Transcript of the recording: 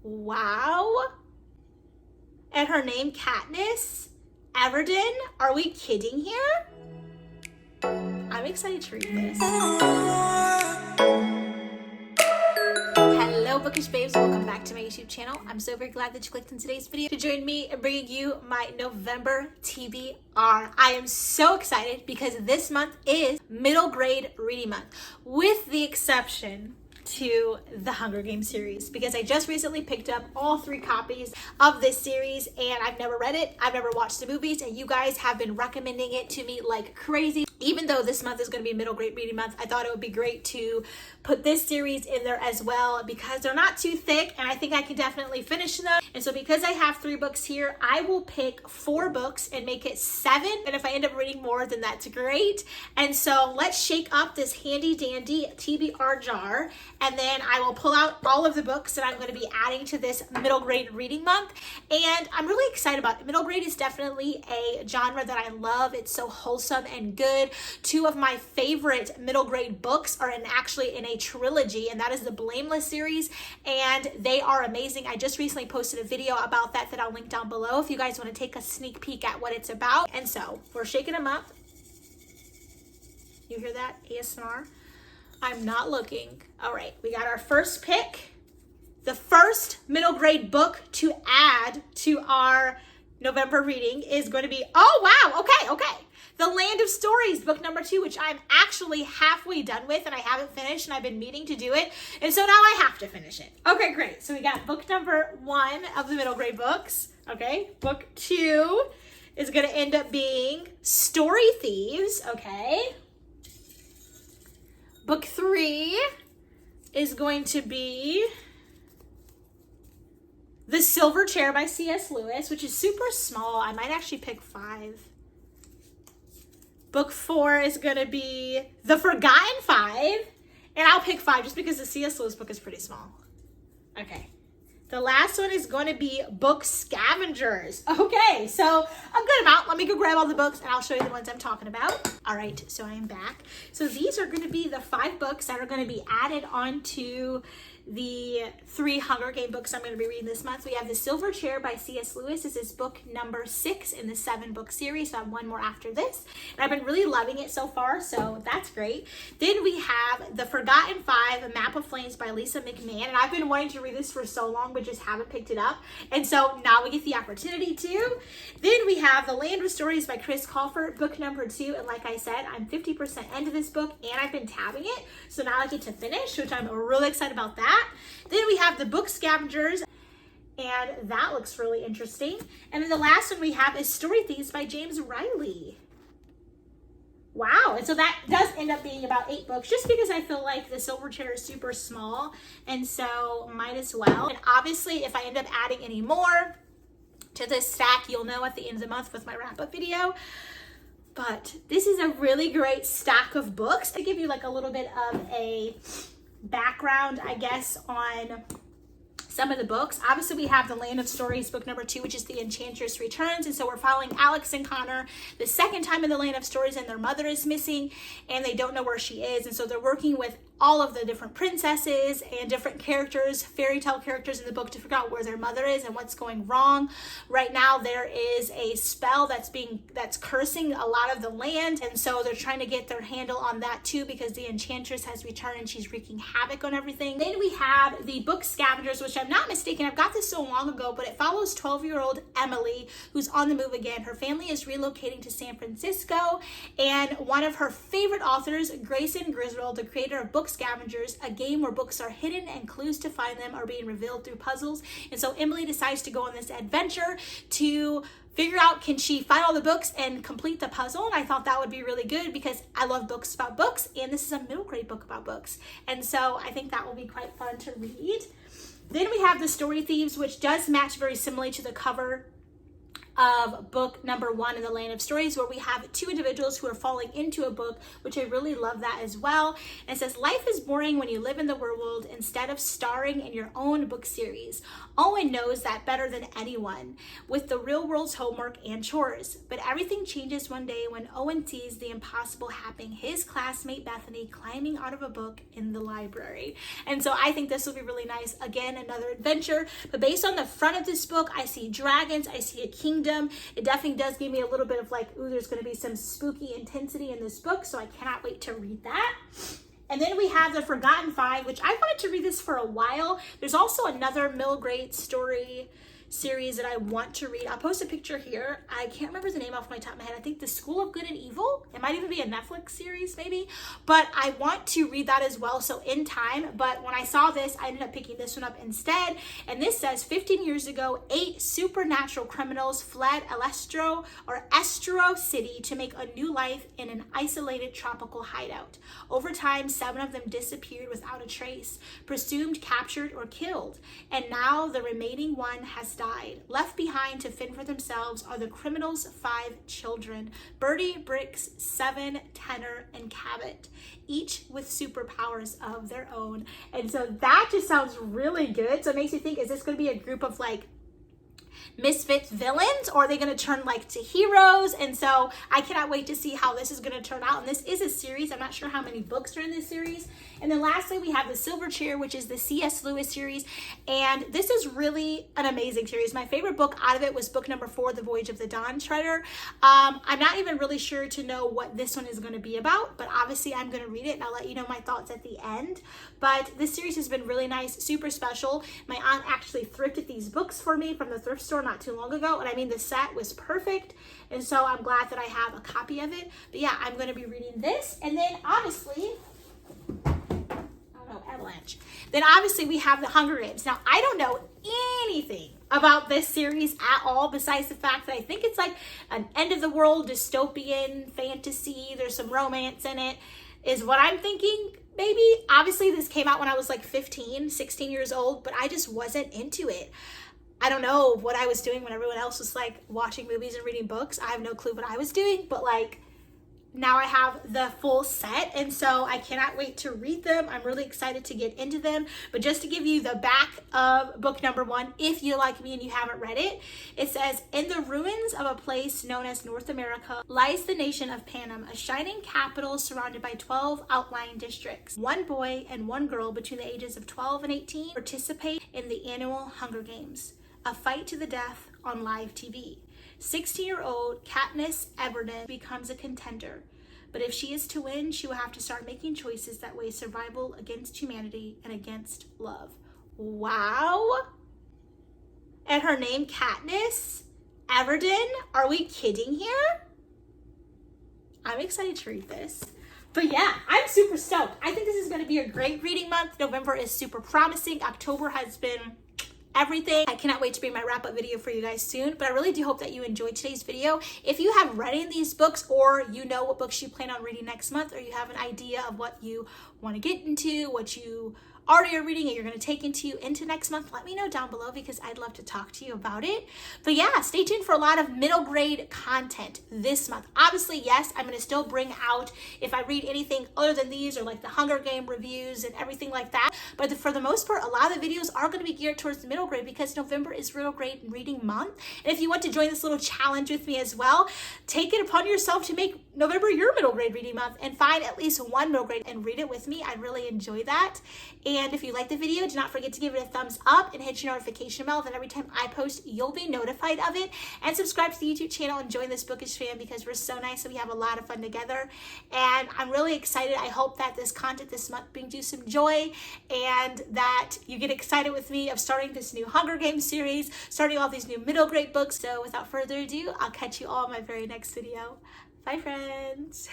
Wow. And her name Katniss Everden? Are we kidding here? I'm excited to read this. Hello Bookish Babes, welcome back to my YouTube channel. I'm so very glad that you clicked on today's video to join me in bringing you my November TBR. I am so excited because this month is middle grade reading month, with the exception to the Hunger Games series, because I just recently picked up all 3 copies of this series and I've never read it, I've never watched the movies, and you guys have been recommending it to me like crazy. Even though this month is going to be middle grade reading month, I thought it would be great to put this series in there as well because they're not too thick and I think I can definitely finish them. And so because I have 3 books here, I will pick 4 books and make it 7. And if I end up reading more, then that's great. And so let's shake up this handy dandy TBR jar, and then I will pull out all of the books that I'm going to be adding to this middle grade reading month. And I'm really excited about it. Middle grade is definitely a genre that I love. It's so wholesome and good. 2 of my favorite middle grade books are actually in a trilogy, and that is the Blameless series, and they are amazing. I just recently posted a video about that I'll link down below if you guys want to take a sneak peek at what it's about. And so we're shaking them up. You hear that? ASMR. I'm not looking. All right, we got our first pick. The first middle grade book to add to our November reading is going to be, oh wow, okay. The Land of Stories, book number 2, which I'm actually halfway done with and I haven't finished, and I've been meaning to do it. And so now I have to finish it. Okay, great. So we got book number 1 of the middle grade books. Okay, book 2 is going to end up being Story Thieves. Okay. Book 3 is going to be The Silver Chair by C.S. Lewis, which is super small. I might actually pick 5. Book 4 is going to be The Forgotten 5, and I'll pick 5 just because the C.S. Lewis book is pretty small. Okay. The last one is going to be Book Scavengers. Okay, so a good amount. Let me go grab all the books and I'll show you the ones I'm talking about. All right, so I am back. So these are going to be the 5 books that are going to be added onto the 3 Hunger Game books I'm going to be reading this month. We have The Silver Chair by C.S. Lewis. This is book number 6 in the 7-book series, so I have 1 more after this. And I've been really loving it so far, so that's great. Then we have The Forgotten 5, A Map of Flames by Lisa McMahon. And I've been wanting to read this for so long, but just haven't picked it up. And so now we get the opportunity to. Then we have The Land of Stories by Chris Colfer, book number 2. And like I said, I'm 50% into this book and I've been tabbing it. So now I get to finish, which I'm really excited about that. Then we have the Book Scavengers, and that looks really interesting. And then the last one we have is Story Thieves by James Riley. Wow, and so that does end up being about 8 books, just because I feel like the Silver Chair is super small, and so might as well. And obviously, if I end up adding any more to this stack, you'll know at the end of the month with my wrap-up video. But this is a really great stack of books. I give you like a little bit of a background, I guess, on some of the books. Obviously, we have The Land of Stories, book number 2, which is The Enchantress Returns. And so we're following Alex and Connor the second time in the Land of Stories, and their mother is missing and they don't know where she is. And so they're working with all of the different princesses and different characters, fairy tale characters in the book, to figure out where their mother is and what's going wrong. Right now, there is a spell that's cursing a lot of the land, and so they're trying to get their handle on that too, because the Enchantress has returned and she's wreaking havoc on everything. Then we have the Book Scavengers, which I'm not mistaken, I've got this so long ago, but it follows 12-year-old Emily, who's on the move again. Her family is relocating to San Francisco, and one of her favorite authors, Grayson Griswold, the creator of Book Scavengers, a game where books are hidden and clues to find them are being revealed through puzzles. And so Emily decides to go on this adventure to figure out, can she find all the books and complete the puzzle? And I thought that would be really good because I love books about books, and this is a middle grade book about books. And so I think that will be quite fun to read. Then we have the Story Thieves, which does match very similarly to the cover of book number 1 in the Land of Stories, where we have 2 individuals who are falling into a book, which I really love that as well. And it says, life is boring when you live in the world instead of starring in your own book series. Owen knows that better than anyone, with the real world's homework and chores. But everything changes one day when Owen sees the impossible happening, his classmate Bethany climbing out of a book in the library. And so I think this will be really nice. Again, another adventure, but based on the front of this book, I see dragons, I see a kingdom. It definitely does give me a little bit of like, ooh, there's going to be some spooky intensity in this book, so I cannot wait to read that. And then we have The Forgotten Five, which I wanted to read this for a while. There's also another MiddleGrade story series that I want to read. I'll post a picture here. I can't remember the name off my top of my head. I think The School of Good and Evil. It might even be a Netflix series maybe, but I want to read that as well, so in time. But when I saw this, I ended up picking this one up instead. And this says, 15 years ago, 8 supernatural criminals fled Estro City to make a new life in an isolated tropical hideout. Over time, 7 of them disappeared without a trace, presumed captured or killed. And now the remaining one has died. Left behind to fend for themselves are the criminals' 5 children, Birdie, Bricks, 7, Tenor, and Cabot, each with superpowers of their own. And so that just sounds really good. So it makes me think, is this going to be a group of like misfits villains, or are they going to turn like to heroes? And so I cannot wait to see how this is going to turn out. And this is a series. I'm not sure how many books are in this series. And then lastly, we have The Silver Chair, which is the C.S. Lewis series. And this is really an amazing series. My favorite book out of it was book number 4, The Voyage of the Dawn Treader. I'm not even really sure to know what this one is going to be about, but obviously I'm going to read it and I'll let you know my thoughts at the end. But this series has been really nice, super special. My aunt actually thrifted these books for me from the thrift store not too long ago. And I mean, the set was perfect. And so I'm glad that I have a copy of it. But yeah, I'm going to be reading this. And then obviously, Avalanche. Then obviously we have The Hunger Games. Now, I don't know anything about this series at all, besides the fact that I think it's like an end of the world dystopian fantasy. There's some romance in it, is what I'm thinking. Maybe. Obviously this came out when I was like 15, 16 years old, but I just wasn't into it. I don't know what I was doing when everyone else was like watching movies and reading books. I have no clue what I was doing, but like now I have the full set, and so I cannot wait to read them. I'm really excited to get into them. But just to give you the back of book number 1, if you're like me and you haven't read it, it says, in the ruins of a place known as North America lies the nation of Panem, a shining capital surrounded by 12 outlying districts. 1 boy and 1 girl between the ages of 12 and 18 participate in the annual Hunger Games, a fight to the death on live TV. 16-year-old Katniss Everdeen becomes a contender, but if she is to win, she will have to start making choices that weigh survival against humanity and against love. Wow. And her name, Katniss Everdeen? Are we kidding here? I'm excited to read this. But yeah, I'm super stoked. I think this is going to be a great reading month. November is super promising. October has been everything. I cannot wait to bring my wrap-up video for you guys soon, but I really do hope that you enjoyed today's video. If you have read any of these books, or you know what books you plan on reading next month, or you have an idea of what you want to get into, what you already are reading and you're going to take into next month, let me know down below, because I'd love to talk to you about it. But yeah, stay tuned for a lot of middle grade content this month. Obviously, yes, I'm going to still bring out, if I read anything other than these, or like the Hunger Game reviews and everything like that. But for the most part, a lot of the videos are going to be geared towards the middle grade, because November is middle grade reading month. And if you want to join this little challenge with me as well, take it upon yourself to make November your middle grade reading month and find at least 1 middle grade and read it with me. I'd really enjoy that. And if you like the video, do not forget to give it a thumbs up and hit your notification bell, that every time I post, you'll be notified of it. And subscribe to the YouTube channel and join this Bookish fam, because we're so nice and we have a lot of fun together. And I'm really excited. I hope that this content this month brings you some joy, and that you get excited with me of starting this new Hunger Games series, starting all these new middle grade books. So without further ado, I'll catch you all in my very next video. Bye, friends.